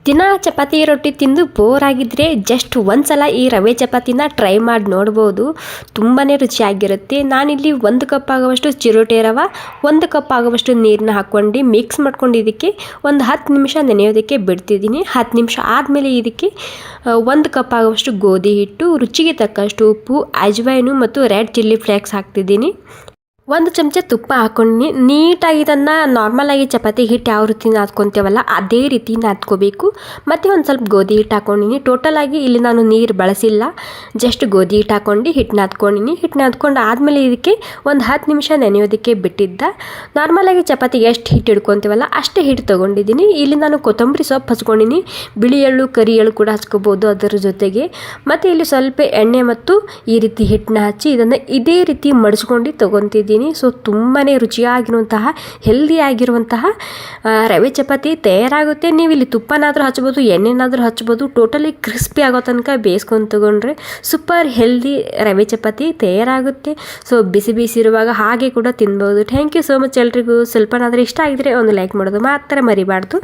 ದಿನ ಚಪಾತಿ ರೊಟ್ಟಿ ತಿಂದು ಬೋರ್ ಆಗಿದ್ದರೆ ಜಸ್ಟ್ ಒಂದು ಸಲ ಈ ರವೆ ಚಪಾತಿನ ಟ್ರೈ ಮಾಡಿ ನೋಡ್ಬೋದು. ತುಂಬಾ ರುಚಿಯಾಗಿರುತ್ತೆ. ನಾನಿಲ್ಲಿ 1 ಕಪ್ ಆಗುವಷ್ಟು ಚಿರೋಟಿ ರವೆ, 1 ಕಪ್ ಆಗುವಷ್ಟು ನೀರನ್ನ ಹಾಕ್ಕೊಂಡು ಮಿಕ್ಸ್ ಮಾಡ್ಕೊಂಡು ಇದಕ್ಕೆ ಒಂದು 10 ನಿಮಿಷ ನೆನೆಯೋದಕ್ಕೆ ಬಿಡ್ತಿದ್ದೀನಿ. 10 ನಿಮಿಷ ಆದಮೇಲೆ ಇದಕ್ಕೆ 1 ಕಪ್ ಆಗುವಷ್ಟು ಗೋಧಿ ಹಿಟ್ಟು, ರುಚಿಗೆ ತಕ್ಕಷ್ಟು ಉಪ್ಪು, ಅಜ್ವೈನು ಮತ್ತು ರೆಡ್ ಚಿಲ್ಲಿ ಫ್ಲೇಕ್ಸ್ ಹಾಕ್ತಿದ್ದೀನಿ. 1 ಚಮಚ ತುಪ್ಪ ಹಾಕೊಂಡು ನೀಟಾಗಿ ಇದನ್ನು ನಾರ್ಮಲಾಗಿ ಚಪಾತಿ ಹಿಟ್ಟು ಯಾವ ರೀತಿ ನಾದ್ಕೊತೇವಲ್ಲ ಅದೇ ರೀತಿ ನಾದ್ಕೋಬೇಕು. ಮತ್ತು ಒಂದು ಸ್ವಲ್ಪ ಗೋಧಿ ಹಿಟ್ಟು ಹಾಕ್ಕೊಂಡಿನಿ. ಟೋಟಲಾಗಿ ಇಲ್ಲಿ ನಾನು ನೀರು ಬಳಸಿಲ್ಲ, ಜಸ್ಟ್ ಗೋಧಿ ಹಿಟ್ಟು ಹಾಕ್ಕೊಂಡು ಹಿಟ್ಟು ನಾದ್ಕೊಂಡಿನಿ. ಹಿಟ್ಟು ನಾದ್ಕೊಂಡು ಆದಮೇಲೆ ಇದಕ್ಕೆ ಒಂದು 10 ನಿಮಿಷ ನೆನೆಯೋದಕ್ಕೆ ಬಿಟ್ಟಿದ್ದ. ನಾರ್ಮಲಾಗಿ ಚಪಾತಿಗೆ ಎಷ್ಟು ಹಿಟ್ಟು ಹಿಡ್ಕೊತೀವಲ್ಲ ಅಷ್ಟೇ ಹಿಟ್ಟು ತೊಗೊಂಡಿದ್ದೀನಿ. ಇಲ್ಲಿ ನಾನು ಕೊತ್ತಂಬರಿ ಸೊಪ್ಪು ಹಚ್ಕೊಂಡಿನಿ, ಬಿಳಿ ಎಳ್ಳು ಕರಿ ಎಳ್ಳು ಕೂಡ ಹಚ್ಕೋಬೋದು ಅದರ ಜೊತೆಗೆ. ಮತ್ತು ಇಲ್ಲಿ ಸ್ವಲ್ಪ ಎಣ್ಣೆ ಮತ್ತು ಈ ರೀತಿ ಹಿಟ್ಟನ್ನ ಹಚ್ಚಿ ಇದನ್ನು ಇದೇ ರೀತಿ ಮಡಿಸ್ಕೊಂಡು ತೊಗೊತಿದ್ದೀನಿ. ಸೊ ತುಂಬಾ ರುಚಿಯಾಗಿರುವಂತಹ ಹೆಲ್ದಿ ಆಗಿರುವಂತಹ ರವೆ ಚಪಾತಿ ತಯಾರಾಗುತ್ತೆ. ನೀವು ಇಲ್ಲಿ ತುಪ್ಪನಾದರೂ ಹಚ್ಬೋದು, ಎಣ್ಣೆನಾದರೂ ಹಚ್ಬೋದು. ಟೋಟಲಿ ಕ್ರಿಸ್ಪಿ ಆಗೋ ತನಕ ಬೇಯಿಸ್ಕೊಂಡು ತೊಗೊಂಡ್ರೆ ಸೂಪರ್ ಹೆಲ್ದಿ ರವೆ ಚಪಾತಿ ತಯಾರಾಗುತ್ತೆ. ಸೊ ಬಿಸಿ ಬಿಸಿ ಇರುವಾಗ ಹಾಗೆ ಕೂಡ ತಿನ್ಬೋದು. ಥ್ಯಾಂಕ್ ಯು ಸೋ ಮಚ್ ಎಲ್ರಿಗೂ. ಸ್ವಲ್ಪನಾದರೂ ಇಷ್ಟ ಆಗಿದ್ರೆ ಒಂದು ಲೈಕ್ ಮಾಡೋದು ಮಾತ್ರ ಮರಿಬಾರ್ದು.